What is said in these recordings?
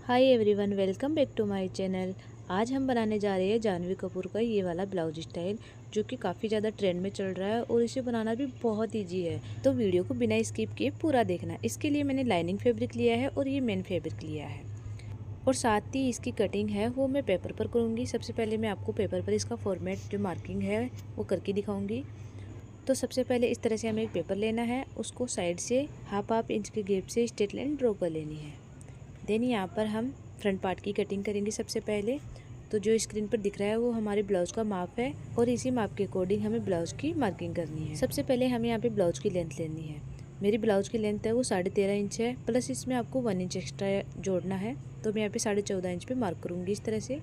Hi everyone, welcome back to my channel. आज हम बनाने जा रहे हैं जानवी कपूर का ये वाला ब्लाउज स्टाइल, जो कि काफ़ी ज़्यादा ट्रेंड में चल रहा है और इसे बनाना भी बहुत इजी है। तो वीडियो को बिना स्किप किए पूरा देखना। इसके लिए मैंने लाइनिंग फैब्रिक लिया है और ये मेन फैब्रिक लिया है, और साथ ही इसकी कटिंग है वो मैं पेपर पर करूँगी। सबसे पहले मैं आपको पेपर पर इसका फॉर्मेट जो मार्किंग है वो करके दिखाऊँगी। तो सबसे पहले इस तरह से हमें एक पेपर लेना है, उसको साइड से हाफ इंच के गैप से स्ट्रेट लाइन ड्रॉ कर लेनी है। देन यहाँ पर हम फ्रंट पार्ट की कटिंग करेंगे। सबसे पहले तो जो स्क्रीन पर दिख रहा है वो हमारे ब्लाउज का माप है, और इसी माप के अकॉर्डिंग हमें ब्लाउज की मार्किंग करनी है। सबसे पहले हमें यहाँ पे ब्लाउज की लेंथ लेनी है। मेरी ब्लाउज की लेंथ है वो 13.5 इंच है, प्लस इसमें आपको 1 इंच एक्स्ट्रा जोड़ना है। तो मैं यहाँ पे 14.5 इंच पे मार्क करूँगी इस तरह से,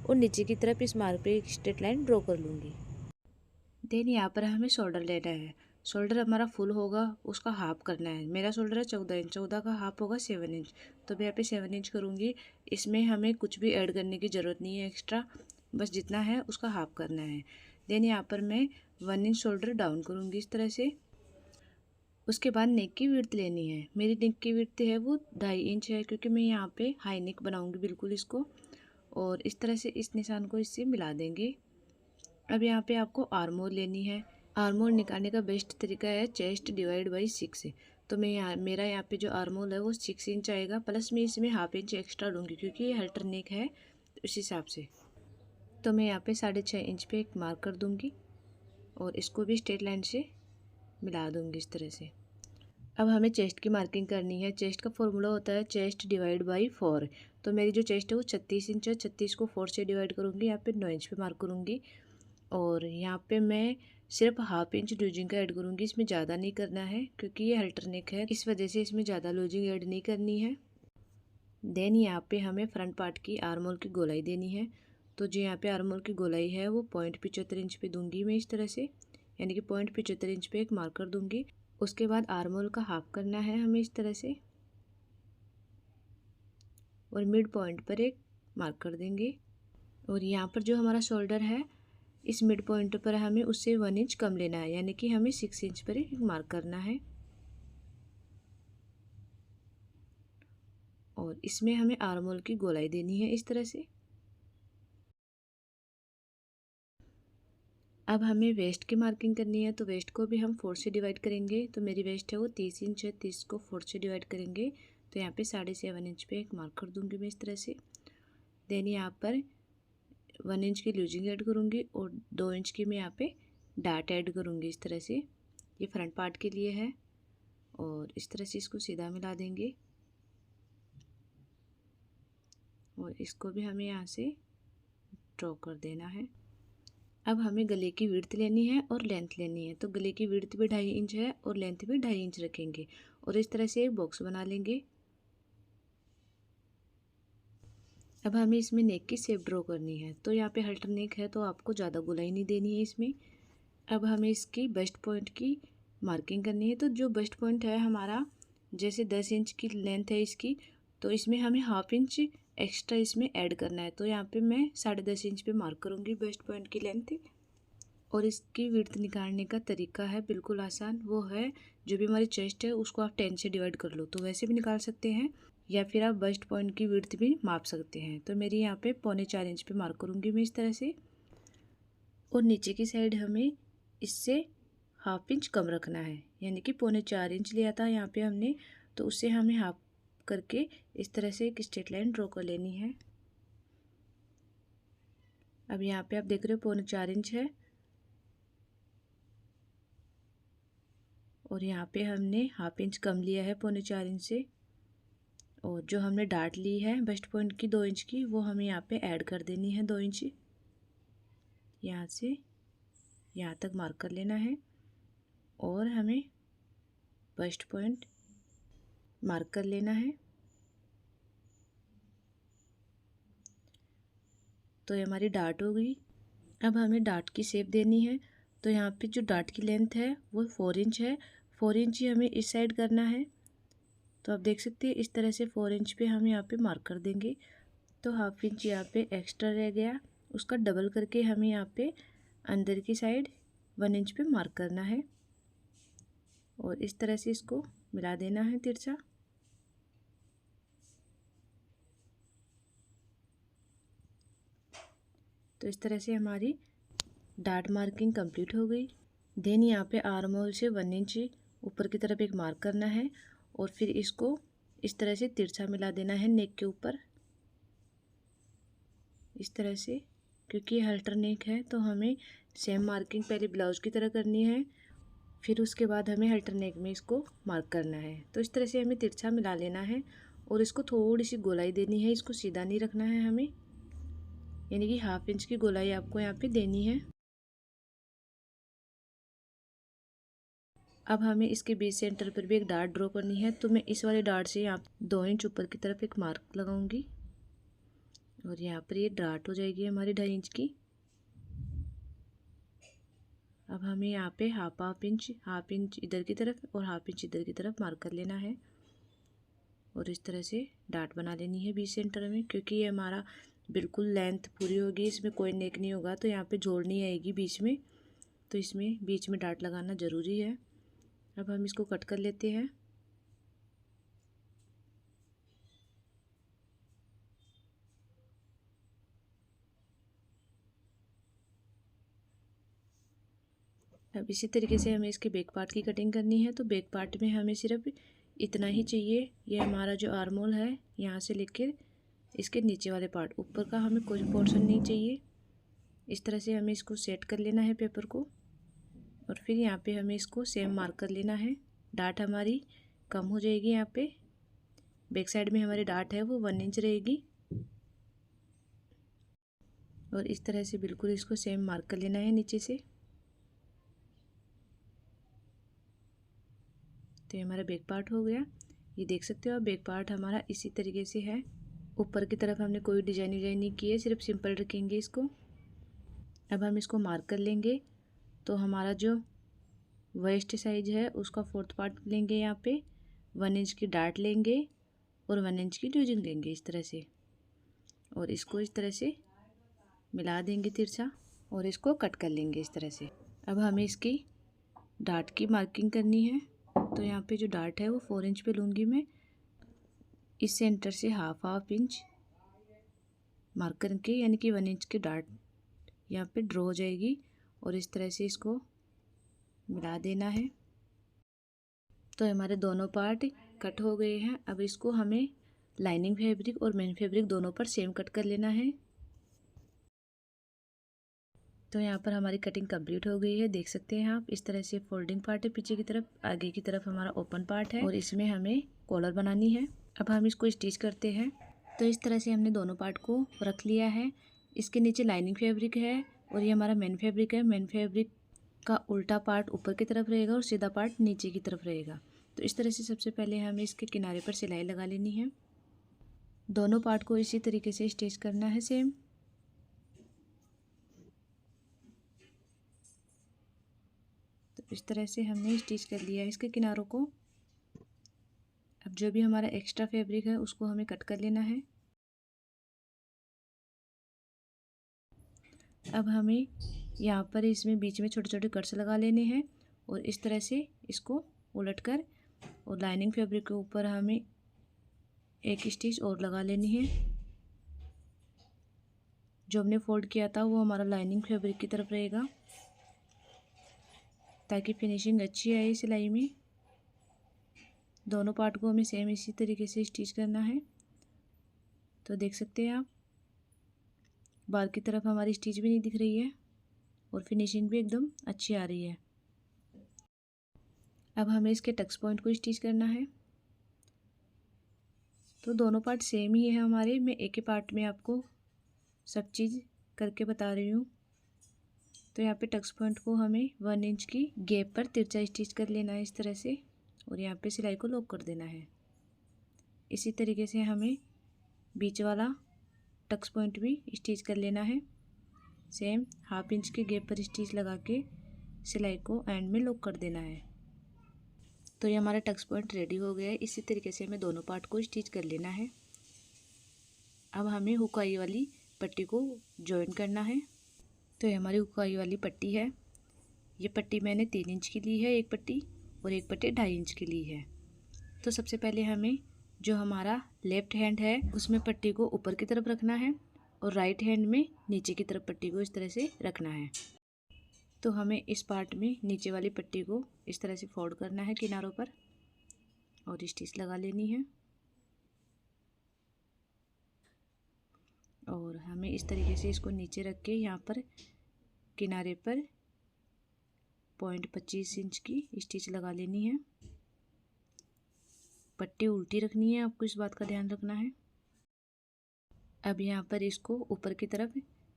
और नीचे की तरफ इस मार्क पे एक स्ट्रेट लाइन ड्रॉ कर लूँगी। देन यहाँ पर हमें शोल्डर लेना है। शोल्डर हमारा फुल होगा, उसका हाफ करना है। मेरा शोल्डर है 14 इंच, 14 का हाफ होगा 7 इंच। तो मैं यहाँ पे 7 इंच करूँगी। इसमें हमें कुछ भी ऐड करने की ज़रूरत नहीं है एक्स्ट्रा, बस जितना है उसका हाफ करना है। देन यहाँ पर मैं 1 इंच शोल्डर डाउन करूँगी इस तरह से। उसके बाद नेक की विड्थ लेनी है। मेरी नेक की विड्थ है वो 2.5 इंच है, क्योंकि मैं यहाँ पे हाई नेक बनाऊँगी बिल्कुल इसको। और इस तरह से इस निशान को इससे मिला देंगे। अब यहाँ पे आपको आर्मोल लेनी है। आर्मोल निकालने का बेस्ट तरीका है चेस्ट डिवाइड बाई 6। तो मैं मेरा यहाँ पे जो आर्मोल है वो 6 इंच आएगा, प्लस मैं इसमें हाफ इंच एक्स्ट्रा लूँगी क्योंकि ये हल्टर नेक है, उस हिसाब से। तो मैं यहाँ पे 6.5 इंच पे एक मार्क कर दूँगी, और इसको भी स्ट्रेट लाइन से मिला दूँगी इस तरह से। अब हमें चेस्ट की मार्किंग करनी है। चेस्ट का फॉर्मूला होता है चेस्ट डिवाइड बाई 4। तो मेरी जो चेस्ट है वो 36 इंच है, 36 को 4 से डिवाइड करूँगी, यहाँ पे 9 इंच पे मार्क करूँगी। और यहाँ पे मैं सिर्फ हाफ इंच लूजिंग का ऐड करूँगी, इसमें ज़्यादा नहीं करना है क्योंकि ये अल्टरनेक है, इस वजह से इसमें ज़्यादा लूजिंग ऐड नहीं करनी है। देन यहाँ पे हमें फ्रंट पार्ट की आर्मोल की गोलाई देनी है। तो जो यहाँ पे आर्मोल की गोलाई है वो 0.75 इंच पे दूंगी मैं इस तरह से, यानी कि 0.75 इंच पे एक मार्कर दूंगी। उसके बाद आर्मोल का हाफ करना है हमें इस तरह से, और मिड पॉइंट पर एक मार्क कर देंगे। और यहाँ पर जो हमारा शोल्डर है, इस मिड पॉइंट पर हमें उससे 1 इंच कम लेना है, यानी कि हमें 6 इंच पर एक मार्क करना है। और इसमें हमें आर्मोल की गोलाई देनी है इस तरह से। अब हमें वेस्ट की मार्किंग करनी है। तो वेस्ट को भी हम 4 से डिवाइड करेंगे। तो मेरी वेस्ट है वो 30 इंच है, 30 को 4 से डिवाइड करेंगे। तो यहाँ पे 7.5 इंच पे एक मार्क कर दूँगी मैं इस तरह से। देन यहाँ पर 1 इंच की लूजिंग ऐड करूँगी, और 2 इंच की मैं यहाँ पे डाट ऐड करूँगी इस तरह से। ये फ्रंट पार्ट के लिए है, और इस तरह से इसको सीधा मिला देंगे, और इसको भी हमें यहाँ से ड्रॉ कर देना है। अब हमें गले की विड्थ लेनी है और लेंथ लेनी है। तो गले की विड्थ भी 2.5 इंच है और लेंथ भी 2.5 इंच रखेंगे, और इस तरह से एक बॉक्स बना लेंगे। अब हमें इसमें नेक की शेप ड्रॉ करनी है। तो यहाँ पे हल्टर नेक है, तो आपको ज़्यादा गोलाई नहीं देनी है इसमें। अब हमें इसकी बस्ट पॉइंट की मार्किंग करनी है। तो जो बस्ट पॉइंट है हमारा, जैसे 10 इंच की लेंथ है इसकी, तो इसमें हमें हाफ इंच एक्स्ट्रा इसमें ऐड करना है। तो यहाँ पे मैं 10.5 इंच पे मार्क करूँगी बस्ट पॉइंट की लेंथ। और इसकी विड्थ निकालने का तरीका है बिल्कुल आसान, वो है जो भी हमारी चेस्ट है उसको आप 10 से डिवाइड कर लो, तो वैसे भी निकाल सकते हैं, या फिर आप बस्ट पॉइंट की विड्थ भी माप सकते हैं। तो मेरी यहाँ पे 3.25 इंच पे मार्क करूँगी मैं इस तरह से। और नीचे की साइड हमें इससे हाफ इंच कम रखना है, यानी कि 3.25 इंच लिया था यहाँ पे हमने, तो उससे हमें हाफ करके इस तरह से एक स्ट्रेट लाइन ड्रॉ कर लेनी है। अब यहाँ पे आप देख रहे हो 3.25 इंच है, और यहाँ पे हमने हाफ इंच कम लिया है 3.25 इंच से। और जो हमने डाट ली है बेस्ट पॉइंट की 2 इंच की, वो हमें यहाँ पे ऐड कर देनी है 2 इंच। यहाँ से यहाँ तक मार्क कर लेना है, और हमें बेस्ट पॉइंट मार्क कर लेना है। तो ये हमारी डाट हो गई। अब हमें डाट की शेप देनी है। तो यहाँ पे जो डाट की लेंथ है वो 4 इंच है, 4 इंच ही हमें इस साइड करना है। तो आप देख सकते हैं इस तरह से 4 इंच पे हम यहाँ पे मार्क कर देंगे। तो हाफ इंच यहाँ पे एक्स्ट्रा रह गया, उसका डबल करके हमें यहाँ पे अंदर की साइड 1 इंच पे मार्क करना है, और इस तरह से इसको मिला देना है तिरछा। तो इस तरह से हमारी डार्ट मार्किंग कंप्लीट हो गई। देन यहाँ पे आर्म होल से 1 इंच ऊपर की तरफ एक मार्क करना है और फिर इसको इस तरह से तिरछा मिला देना है नेक के ऊपर, इस तरह से। क्योंकि ये हल्टर नेक है तो हमें सेम मार्किंग पहले ब्लाउज की तरह करनी है, फिर उसके बाद हमें हल्टर नेक में इसको मार्क करना है। तो इस तरह से हमें तिरछा मिला लेना है और इसको थोड़ी सी गोलाई देनी है, इसको सीधा नहीं रखना है हमें, यानी कि 1/2 इंच की गोलाई आपको यहाँ पे देनी है। अब हमें इसके बीच सेंटर पर भी एक डार्ट ड्रॉ करनी है, तो मैं इस वाले डार्ट से यहाँ 2 इंच ऊपर की तरफ एक मार्क लगाऊंगी और यहाँ पर ये डार्ट हो जाएगी हमारी 2.5 इंच की। अब हमें यहाँ पे हाफ इंच इधर की तरफ और 1/2 इंच इधर की तरफ मार्क कर लेना है और इस तरह से डार्ट बना लेनी है बीच सेंटर में। क्योंकि ये हमारा बिल्कुल लेंथ पूरी होगी, इसमें कोई नेक नहीं होगा, तो यहाँ पे जोड़ नहीं आएगी बीच में, तो इसमें बीच में डार्ट लगाना ज़रूरी है। अब हम इसको कट कर लेते हैं। अब इसी तरीके से हमें इसके बैक पार्ट की कटिंग करनी है। तो बैक पार्ट में हमें सिर्फ इतना ही चाहिए, ये हमारा जो आर्म होल है यहाँ से लेकर इसके नीचे वाले पार्ट, ऊपर का हमें कोई पोर्शन नहीं चाहिए। इस तरह से हमें इसको सेट कर लेना है पेपर को और फिर यहाँ पे हमें इसको सेम मार्क कर लेना है। डार्ट हमारी कम हो जाएगी, यहाँ पे बैक साइड में हमारी डार्ट है वो 1 इंच रहेगी और इस तरह से बिल्कुल इसको सेम मार्क कर लेना है नीचे से। तो ये हमारा बैक पार्ट हो गया, ये देख सकते हो आप। बैक पार्ट हमारा इसी तरीके से है, ऊपर की तरफ हमने कोई डिजाइन नहीं की है, सिर्फ सिंपल रखेंगे इसको। अब हम इसको मार्क कर लेंगे। तो हमारा जो वेस्ट साइज है उसका 4th पार्ट लेंगे, यहाँ पे 1 इंच की डार्ट लेंगे और 1 इंच की ड्यूजिंग लेंगे इस तरह से, और इसको इस तरह से मिला देंगे तिरछा और इसको कट कर लेंगे इस तरह से। अब हमें इसकी डार्ट की मार्किंग करनी है। तो यहाँ पे जो डार्ट है वो 4 इंच पे लूँगी मैं, इस सेंटर से हाफ इंच मार्क करके, यानी कि 1 इंच की डार्ट यहाँ पे ड्रॉ हो जाएगी और इस तरह से इसको मिला देना है। तो हमारे दोनों पार्ट कट हो गए हैं। अब इसको हमें लाइनिंग फैब्रिक और मेन फैब्रिक दोनों पर सेम कट कर लेना है। तो यहाँ पर हमारी कटिंग कंप्लीट हो गई है, देख सकते हैं आप। इस तरह से फोल्डिंग पार्ट है पीछे की तरफ, आगे की तरफ हमारा ओपन पार्ट है और इसमें हमें कॉलर बनानी है। अब हम इसको स्टिच करते हैं। तो इस तरह से हमने दोनों पार्ट को रख लिया है। इसके नीचे लाइनिंग फैब्रिक है और ये हमारा मेन फैब्रिक है। मेन फैब्रिक का उल्टा पार्ट ऊपर की तरफ रहेगा और सीधा पार्ट नीचे की तरफ रहेगा। तो इस तरह से सबसे पहले हमें इसके किनारे पर सिलाई लगा लेनी है। दोनों पार्ट को इसी तरीके से स्टिच करना है सेम। तो इस तरह से हमने स्टिच कर लिया है इसके किनारों को। अब जो भी हमारा एक्स्ट्रा फैब्रिक है उसको हमें कट कर लेना है। अब हमें यहाँ पर इसमें बीच में छोटे छोटे कट्स लगा लेने हैं और इस तरह से इसको उलटकर और लाइनिंग फैब्रिक के ऊपर हमें एक स्टिच और लगा लेनी है। जो हमने फोल्ड किया था वो हमारा लाइनिंग फैब्रिक की तरफ रहेगा, ताकि फिनिशिंग अच्छी आए सिलाई में। दोनों पार्ट को हमें सेम इसी तरीके से स्टिच करना है। तो देख सकते हैं आप, बाहर की तरफ हमारी स्टिच भी नहीं दिख रही है और फिनिशिंग भी एकदम अच्छी आ रही है। अब हमें इसके टक्स पॉइंट को स्टिच करना है। तो दोनों पार्ट सेम ही है हमारे, मैं एक ही पार्ट में आपको सब चीज़ करके बता रही हूँ। तो यहाँ पे टक्स पॉइंट को हमें 1 इंच की गैप पर तिरछा स्टिच कर लेना है इस तरह से, और यहाँ पे सिलाई को लॉक कर देना है। इसी तरीके से हमें बीच वाला टक्स पॉइंट भी स्टिच कर लेना है। सेम 1/2 इंच के गैप पर स्टिच लगा के सिलाई को एंड में लॉक कर देना है। तो ये हमारा टक्स पॉइंट रेडी हो गया है। इसी तरीके से हमें दोनों पार्ट को स्टिच कर लेना है। अब हमें हुकाई वाली पट्टी को जॉइन करना है। तो ये हमारी हुकाई वाली पट्टी है। ये पट्टी मैंने 3 इंच की ली है एक पट्टी, और एक पट्टी 2.5 इंच की ली है। तो सबसे पहले हमें जो हमारा लेफ्ट हैंड है उसमें पट्टी को ऊपर की तरफ रखना है और राइट हैंड में नीचे की तरफ पट्टी को इस तरह से रखना है। तो हमें इस पार्ट में नीचे वाली पट्टी को इस तरह से फोल्ड करना है किनारों पर और स्टिच लगा लेनी है। और हमें इस तरीके से इसको नीचे रख के यहाँ पर किनारे पर 0.25 इंच की स्टिच लगा लेनी है। पट्टी उल्टी रखनी है, आपको इस बात का ध्यान रखना है। अब यहाँ पर इसको ऊपर की तरफ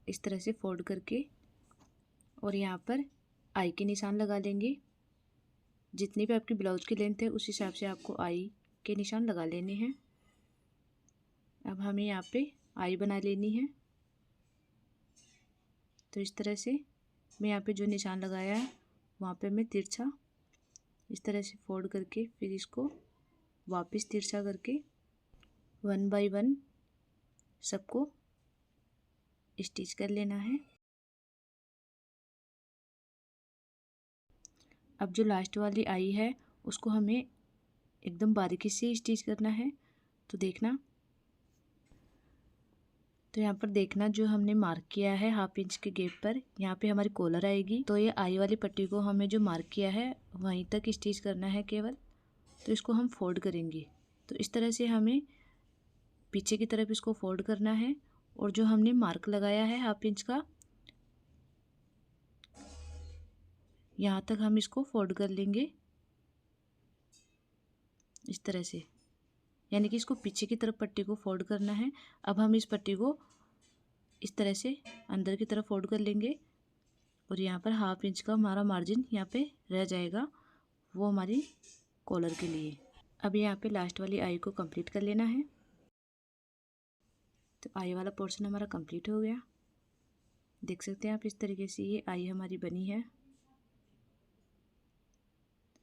इस तरह से फोल्ड करके और यहाँ पर आई के निशान लगा लेंगे। जितनी भी आपकी ब्लाउज की लेंथ है उस हिसाब से आपको आई के निशान लगा लेने हैं। अब हमें यहाँ पे आई बना लेनी है। तो इस तरह से मैं यहाँ पे जो निशान लगाया है वहाँ पे मैं तिरछा इस तरह से फोल्ड करके फिर इसको वापस तिरछा करके 1 बाय 1 सबको स्टिच कर लेना है। अब जो लास्ट वाली आई है उसको हमें एकदम बारीकी से स्टिच करना है। तो देखना, तो यहाँ पर देखना जो हमने मार्क किया है 1/2 इंच के गैप पर, यहाँ पे हमारी कॉलर आएगी। तो ये आई वाली पट्टी को हमें जो मार्क किया है वहीं तक स्टिच करना है केवल। तो इसको हम फोल्ड करेंगे। तो इस तरह से हमें पीछे की तरफ इसको फोल्ड करना है और जो हमने मार्क लगाया है 1/2 इंच का यहाँ तक हम इसको फोल्ड कर लेंगे इस तरह से, यानी कि इसको पीछे की तरफ पट्टी को फोल्ड करना है। अब हम इस पट्टी को इस तरह से अंदर की तरफ फोल्ड कर लेंगे और यहाँ पर 1/2 इंच का हमारा मार्जिन यहाँ पे रह जाएगा, वो हमारी कॉलर के लिए। अब यहाँ पे लास्ट वाली आई को कंप्लीट कर लेना है। तो आई वाला पोर्शन हमारा कंप्लीट हो गया। देख सकते हैं आप इस तरीके से ये आई हमारी बनी है।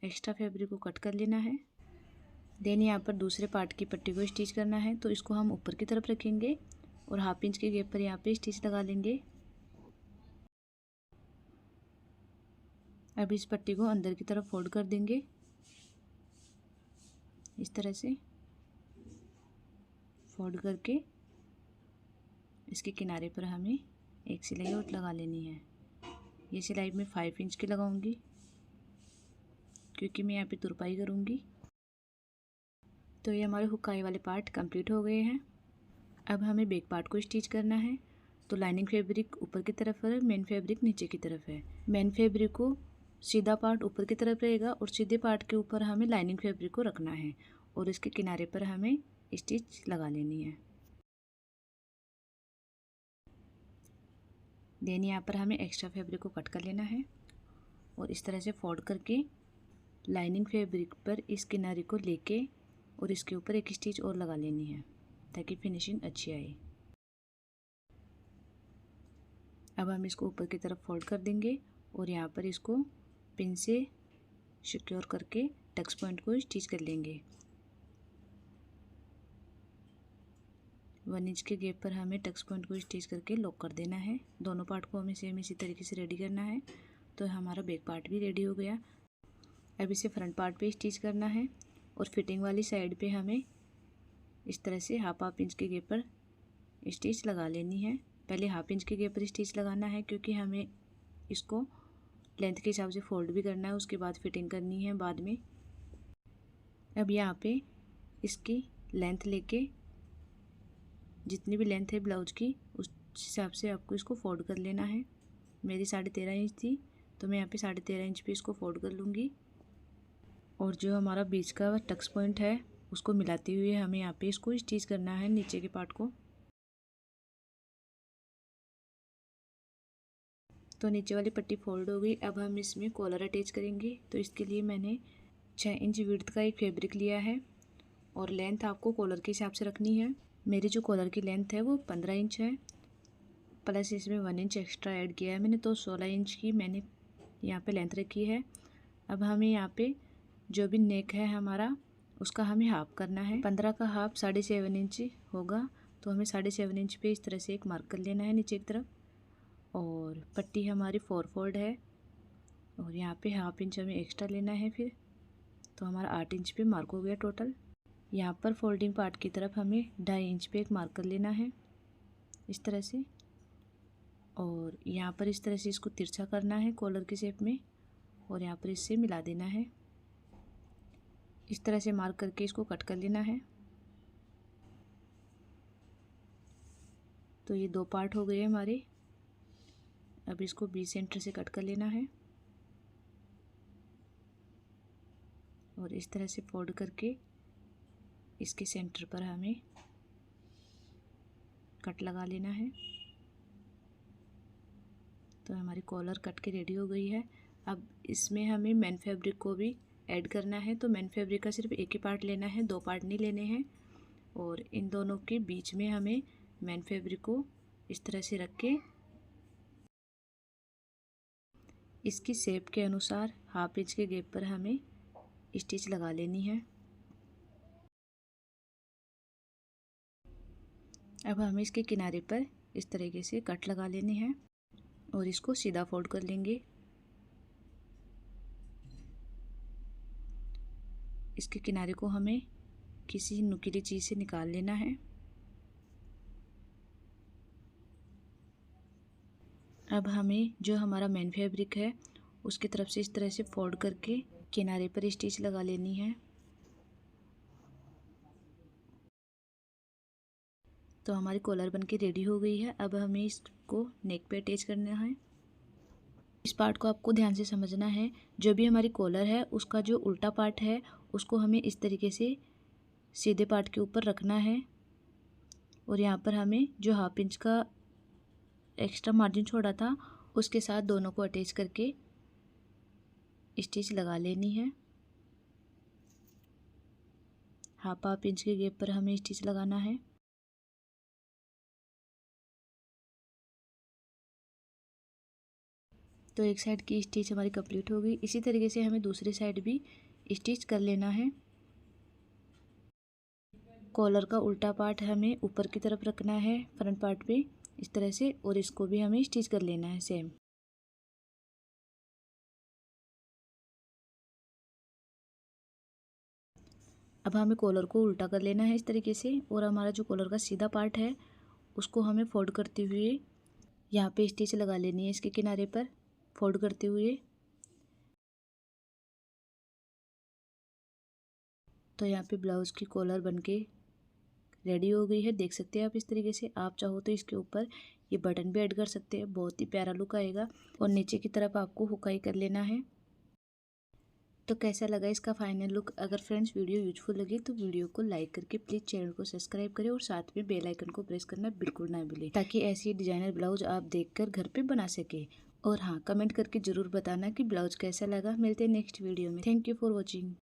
एक्स्ट्रा फैब्रिक को कट कर लेना है। देन यहाँ पर दूसरे पार्ट की पट्टी को स्टिच करना है। तो इसको हम ऊपर की तरफ रखेंगे और 1/2 इंच के गैप पर यहाँ पे स्टिच लगा लेंगे। अब इस पट्टी को अंदर की तरफ फोल्ड कर देंगे इस तरह से फोल्ड करके इसके किनारे पर हमें एक सिलाई और लगा लेनी है। ये सिलाई मैं 5 इंच की लगाऊंगी क्योंकि मैं यहाँ पे तुरपाई करूँगी। तो ये हमारे हुक्काई वाले पार्ट कंप्लीट हो गए हैं। अब हमें बैक पार्ट को स्टिच करना है। तो लाइनिंग फैब्रिक ऊपर की तरफ है, मेन फैब्रिक नीचे की तरफ है। मेन फैब्रिक को सीधा पार्ट ऊपर की तरफ रहेगा और सीधे पार्ट के ऊपर हमें लाइनिंग फैब्रिक को रखना है और इसके किनारे पर हमें स्टिच लगा लेनी है। देन यहाँ पर हमें एक्स्ट्रा फैब्रिक को कट कर लेना है और इस तरह से फोल्ड करके लाइनिंग फैब्रिक पर इस किनारे को लेके और इसके ऊपर एक स्टिच और लगा लेनी है ताकि फिनिशिंग अच्छी आए। अब हम इसको ऊपर की तरफ फोल्ड कर देंगे और यहाँ पर इसको पिन से सिक्योर करके टक्स पॉइंट को स्टिच कर लेंगे। 1 इंच के गैप पर हमें टक्स पॉइंट को स्टिच करके लॉक कर देना है। दोनों पार्ट को हमें सेम इसी तरीके से रेडी करना है। तो हमारा बैक पार्ट भी रेडी हो गया। अब इसे फ्रंट पार्ट पे स्टिच करना है और फिटिंग वाली साइड पे हमें इस तरह से 1/2 इंच के गैप पर स्टिच लगा लेनी है। पहले 1/2 इंच के गैप पर स्टिच लगाना है क्योंकि हमें इसको लेंथ के हिसाब से फोल्ड भी करना है, उसके बाद फिटिंग करनी है बाद में। अब यहाँ पे इसकी लेंथ लेके जितनी भी लेंथ है ब्लाउज की उस हिसाब से आपको इसको फोल्ड कर लेना है। मेरी 13.5 इंच थी तो मैं यहाँ पे 13.5 इंच पे इसको फोल्ड कर लूँगी और जो हमारा बीच का टक्स पॉइंट है उसको मिलाते हुए हमें यहाँ पे इसको स्टिच करना है नीचे के पार्ट को। तो नीचे वाली पट्टी फोल्ड हो गई। अब हम इसमें कॉलर अटैच करेंगे। तो इसके लिए मैंने 6 इंच विड्थ का एक फैब्रिक लिया है और लेंथ आपको कॉलर के हिसाब से रखनी है। मेरी जो कॉलर की लेंथ है वो 15 इंच है, प्लस इसमें 1 इंच एक्स्ट्रा ऐड किया है मैंने, तो 16 इंच की मैंने यहाँ पे लेंथ रखी है। अब हमें यहाँ पे जो भी नेक है हमारा उसका हमें हाफ करना है। 15 का हाफ 7.5 इंच होगा। तो हमें 7.5 इंच पे इस तरह से एक मार्क कर लेना है नीचे की तरफ। और पट्टी हमारी 4 फोल्ड है और यहाँ पे 1/2 इंच हमें एक्स्ट्रा लेना है फिर। तो हमारा 8 इंच पे मार्क हो गया टोटल। यहाँ पर फोल्डिंग पार्ट की तरफ हमें 2.5 इंच पे एक मार्क कर लेना है इस तरह से, और यहाँ पर इस तरह से इसको तिरछा करना है कॉलर की शेप में, और यहाँ पर इससे मिला देना है। इस तरह से मार्क करके इसको कट कर लेना है। तो ये 2 पार्ट हो गए हमारे। अब इसको बी सेंटर से कट कर लेना है और इस तरह से फोल्ड करके इसके सेंटर पर हमें कट लगा लेना है। तो हमारी कॉलर कट के रेडी हो गई है। अब इसमें हमें मेन फैब्रिक को भी ऐड करना है। तो मेन फैब्रिक का सिर्फ एक ही पार्ट लेना है, 2 पार्ट नहीं लेने हैं। और इन दोनों के बीच में हमें मेन फैब्रिक को इस तरह से रख के इसकी शेप के अनुसार ½ इंच के गैप पर हमें स्टिच लगा लेनी है। अब हमें इसके किनारे पर इस तरीके से कट लगा लेनी है और इसको सीधा फोल्ड कर लेंगे। इसके किनारे को हमें किसी नुकीली चीज़ से निकाल लेना है। अब हमें जो हमारा मेन फैब्रिक है उसकी तरफ से इस तरह से फोल्ड करके किनारे पर स्टिच लगा लेनी है। तो हमारी कॉलर बनके रेडी हो गई है। अब हमें इसको नेक पे अटैच करना है। इस पार्ट को आपको ध्यान से समझना है। जो भी हमारी कॉलर है उसका जो उल्टा पार्ट है उसको हमें इस तरीके से सीधे पार्ट के ऊपर रखना है और यहाँ पर हमें जो ½ इंच का एक्स्ट्रा मार्जिन छोड़ा था उसके साथ दोनों को अटैच करके स्टिच लगा लेनी है। ½ इंच के गैप पर हमें स्टिच लगाना है। तो एक साइड की स्टिच हमारी कंप्लीट हो गई। इसी तरीके से हमें दूसरी साइड भी स्टिच कर लेना है। कॉलर का उल्टा पार्ट हमें ऊपर की तरफ रखना है फ्रंट पार्ट पे इस तरह से, और इसको भी हमें स्टिच कर लेना है सेम। अब हमें कॉलर को उल्टा कर लेना है इस तरीके से, और हमारा जो कॉलर का सीधा पार्ट है उसको हमें फोल्ड करते हुए यहाँ पे स्टिच लगा लेनी है इसके किनारे पर फोल्ड करते हुए। तो यहाँ पे ब्लाउज़ की कॉलर बनके रेडी हो गई है। देख सकते हैं आप इस तरीके से। आप चाहो तो इसके ऊपर ये बटन भी ऐड कर सकते हैं, बहुत ही प्यारा लुक आएगा। और नीचे की तरफ आपको हुकाई कर लेना है। तो कैसा लगा इसका फाइनल लुक? अगर फ्रेंड्स वीडियो यूजफुल लगी तो वीडियो को लाइक करके प्लीज़ चैनल को सब्सक्राइब करें और साथ में बेल आइकन को प्रेस करना बिल्कुल ना भूलें, ताकि ऐसी डिजाइनर ब्लाउज आप देखकर घर पे बना सके। और हाँ, कमेंट करके ज़रूर बताना कि ब्लाउज कैसा लगा। मिलते हैं नेक्स्ट वीडियो में। Thank you for watching.